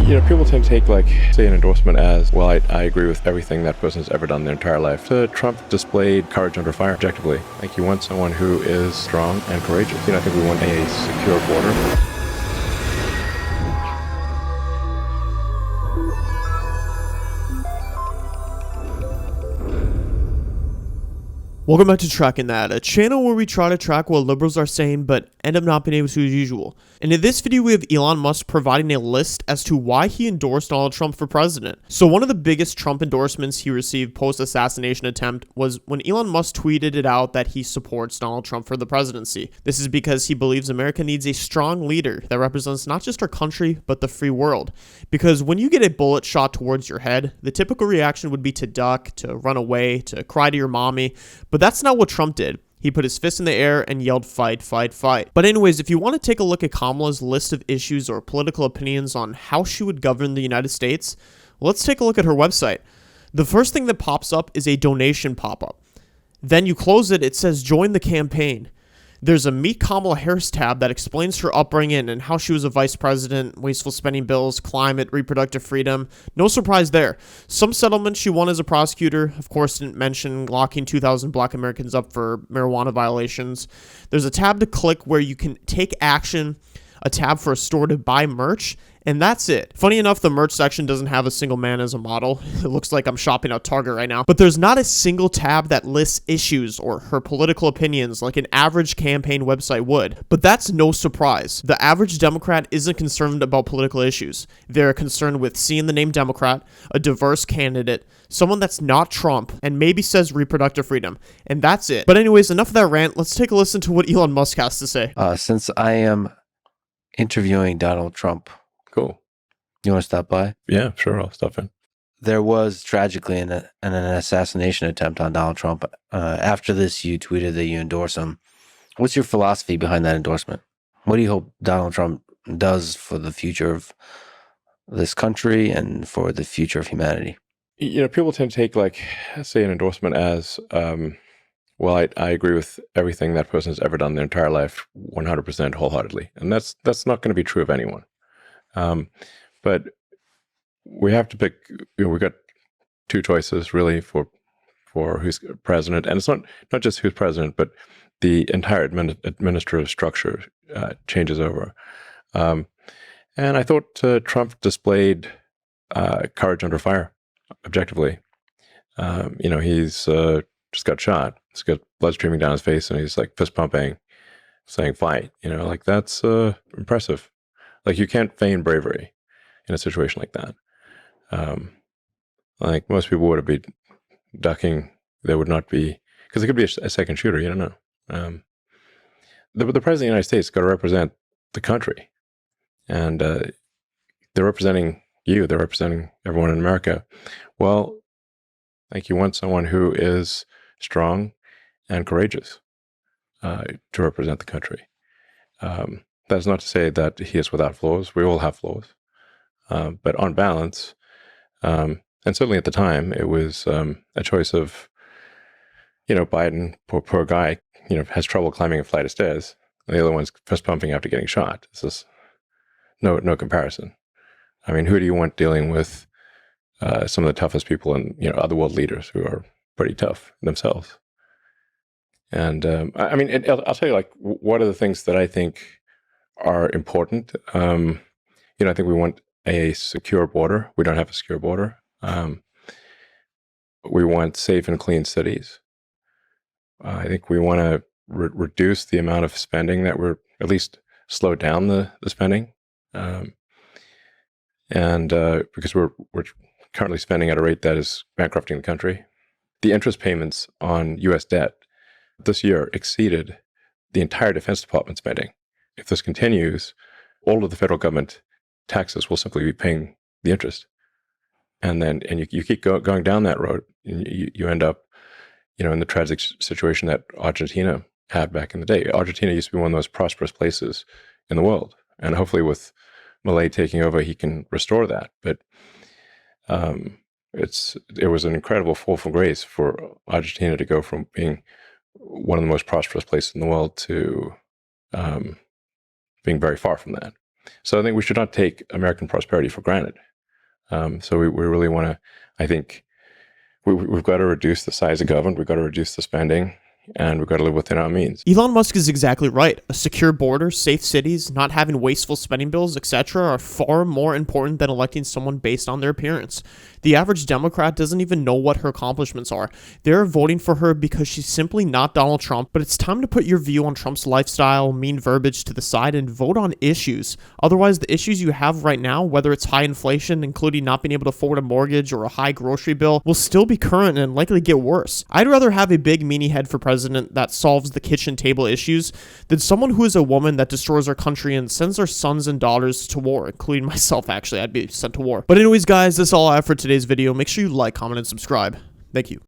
People tend to take, say, an endorsement as, well, I agree with everything that person's ever done their entire life. Trump displayed courage under fire, objectively. You want someone who is strong and courageous. I think we want a secure border. Welcome back to Tracking That, a channel where we try to track what liberals are saying but end up not being able to as usual. And in this video we have Elon Musk providing a list as to why he endorsed Donald Trump for president. So one of the biggest Trump endorsements he received post-assassination attempt was when Elon Musk tweeted it out that he supports Donald Trump for the presidency. This is because he believes America needs a strong leader that represents not just our country but the free world. Because when you get a bullet shot towards your head, the typical reaction would be to duck, to run away, to cry to your mommy, but that's not what Trump did. He put his fist in the air and yelled, "Fight, fight, fight." But anyways, if you want to take a look at Kamala's list of issues or political opinions on how she would govern the United States, let's take a look at her website. The first thing that pops up is a donation pop-up. Then you close it, it says join the campaign. There's a Meet Kamala Harris tab that explains her upbringing and how she was a vice president, wasteful spending bills, climate, reproductive freedom. No surprise there. Some settlements she won as a prosecutor, of course didn't mention locking 2,000 black Americans up for marijuana violations. There's a tab to click where you can take action, a tab for a store to buy merch, and that's it. Funny enough, the merch section doesn't have a single man as a model. It looks like I'm shopping at Target right now. But there's not a single tab that lists issues or her political opinions like an average campaign website would. But that's no surprise. The average Democrat isn't concerned about political issues. They're concerned with seeing the name Democrat, a diverse candidate, someone that's not Trump, and maybe says reproductive freedom. And that's it. But anyways, enough of that rant. Let's take a listen to what Elon Musk has to say. Since I am interviewing Donald Trump, Cool. you want to stop by? Yeah, sure. I'll stop in. There was tragically an assassination attempt on Donald Trump. After this, you tweeted that you endorse him. What's your philosophy behind that endorsement? What do you hope Donald Trump does for the future of this country and for the future of humanity? People tend to take, say, an endorsement as, well, I agree with everything that person's ever done their entire life 100% wholeheartedly. And that's not going to be true of anyone. But we have to pick, we've got two choices really for who's president. And it's not just who's president, but the entire administrative structure changes over. And I thought Trump displayed courage under fire, objectively. He's just got shot. He's got blood streaming down his face and he's fist pumping, saying fight. That's impressive. You can't feign bravery in a situation like that. Most people would be ducking. There would not be, because it could be a second shooter. You don't know. The president of the United States got to represent the country, and they're representing you. They're representing everyone in America. Well, you want someone who is strong and courageous to represent the country. That's not to say that he is without flaws. We all have flaws. But on balance, and certainly at the time, it was a choice of, Biden, poor guy, has trouble climbing a flight of stairs. And the other one's fist pumping after getting shot. It's just no comparison. Who do you want dealing with some of the toughest people and, other world leaders who are pretty tough themselves? And I'll tell you, what are the things that I think are important. I think we want a secure border. We don't have a secure border. We want safe and clean cities. I think we want to reduce the amount of spending that we're, at least slow down the spending. Because we're currently spending at a rate that is bankrupting the country. The interest payments on U.S. debt this year exceeded the entire Defense Department spending. If this continues, all of the federal government taxes will simply be paying the interest. And you keep going down that road, and you end up, in the tragic situation that Argentina had back in the day. Argentina used to be one of the most prosperous places in the world. And hopefully with Milei taking over, he can restore that. But it was an incredible fall from grace for Argentina to go from being one of the most prosperous places in the world to being very far from that. So I think we should not take American prosperity for granted. So we really want to, I think we've got to reduce the size of government, we've got to reduce the spending, and we've got to live within our means. Elon Musk is exactly right. A secure border, safe cities, not having wasteful spending bills, etc. are far more important than electing someone based on their appearance. The average Democrat doesn't even know what her accomplishments are. They're voting for her because she's simply not Donald Trump, but it's time to put your view on Trump's lifestyle, mean verbiage to the side, and vote on issues. Otherwise, the issues you have right now, whether it's high inflation, including not being able to afford a mortgage or a high grocery bill, will still be current and likely get worse. I'd rather have a big meanie head for president that solves the kitchen table issues than someone who is a woman that destroys our country and sends our sons and daughters to war, including myself. Actually, I'd be sent to war. But anyways, guys, that's all I have for today's video. Make sure you like, comment, and subscribe. Thank you.